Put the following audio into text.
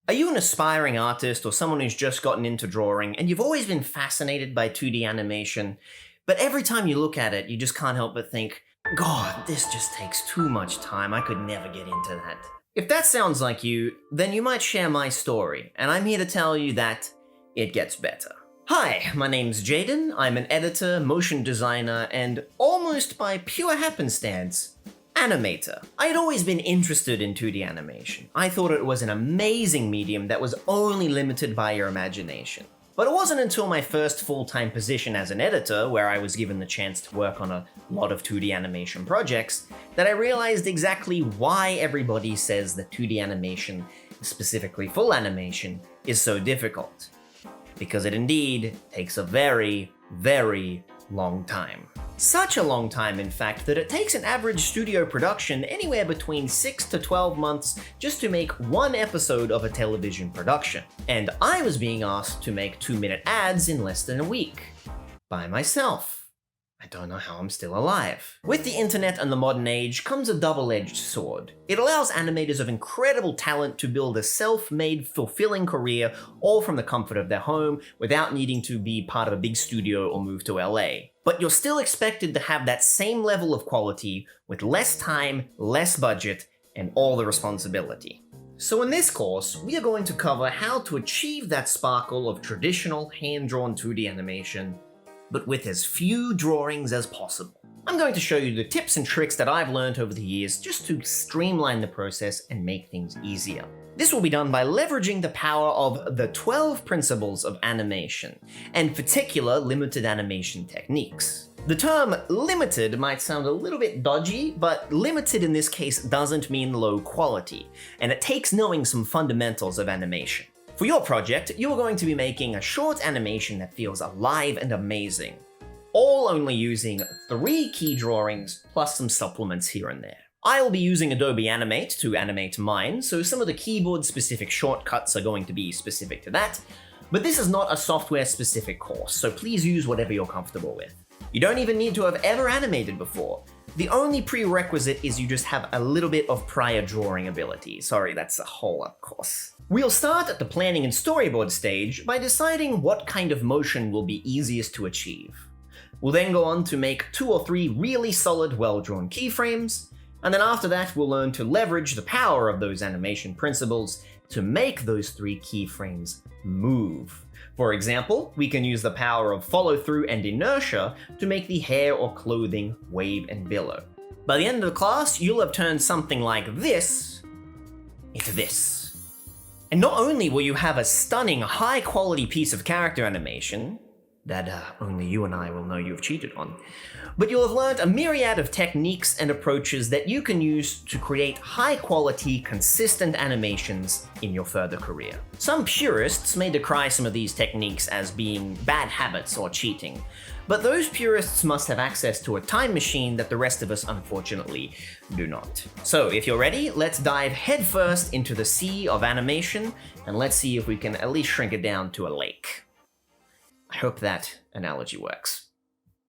Are you an aspiring artist or someone who's just gotten into drawing and you've always been fascinated by 2D animation, but every time you look at it, you just can't help but think, God, this just takes too much time, I could never get into that. If that sounds like you, then you might share my story, and I'm here to tell you that it gets better. Hi, my name's Jaden, I'm an editor, motion designer, and almost by pure happenstance, animator. I had always been interested in 2D animation. I thought it was an amazing medium that was only limited by your imagination. But it wasn't until my first full-time position as an editor, where I was given the chance to work on a lot of 2D animation projects, that I realized exactly why everybody says that 2D animation, specifically full animation, is so difficult. Because it indeed takes a very, very long time. Such a long time, in fact, that it takes an average studio production anywhere between 6 to 12 months just to make one episode of a television production. And I was being asked to make 2-minute ads in less than a week. By myself. I don't know how I'm still alive. With the internet and the modern age comes a double-edged sword. It allows animators of incredible talent to build a self-made, fulfilling career all from the comfort of their home without needing to be part of a big studio or move to LA. But you're still expected to have that same level of quality with less time, less budget, and all the responsibility. So in this course, we are going to cover how to achieve that sparkle of traditional hand-drawn 2D animation, but with as few drawings as possible. I'm going to show you the tips and tricks that I've learned over the years just to streamline the process and make things easier. This will be done by leveraging the power of the 12 principles of animation, and particular limited animation techniques. The term limited might sound a little bit dodgy, but limited in this case doesn't mean low quality, and it takes knowing some fundamentals of animation. For your project, you are going to be making a short animation that feels alive and amazing, all only using 3 key drawings plus some supplements here and there. I'll be using Adobe Animate to animate mine, so some of the keyboard-specific shortcuts are going to be specific to that, but this is not a software-specific course, so please use whatever you're comfortable with. You don't even need to have ever animated before. The only prerequisite is you just have a little bit of prior drawing ability. Sorry, that's a whole other course. We'll start at the planning and storyboard stage by deciding what kind of motion will be easiest to achieve. We'll then go on to make 2 or 3 really solid, well-drawn keyframes, and then after that we'll learn to leverage the power of those animation principles to make those 3 keyframes move. For example, we can use the power of follow-through and inertia to make the hair or clothing wave and billow. By the end of the class, you'll have turned something like this into this. And not only will you have a stunning, high-quality piece of character animation that only you and I will know you've cheated on, but you'll have learned a myriad of techniques and approaches that you can use to create high-quality, consistent animations in your further career. Some purists may decry some of these techniques as being bad habits or cheating, but those purists must have access to a time machine that the rest of us unfortunately do not. So if you're ready, let's dive headfirst into the sea of animation, and let's see if we can at least shrink it down to a lake. I hope that analogy works.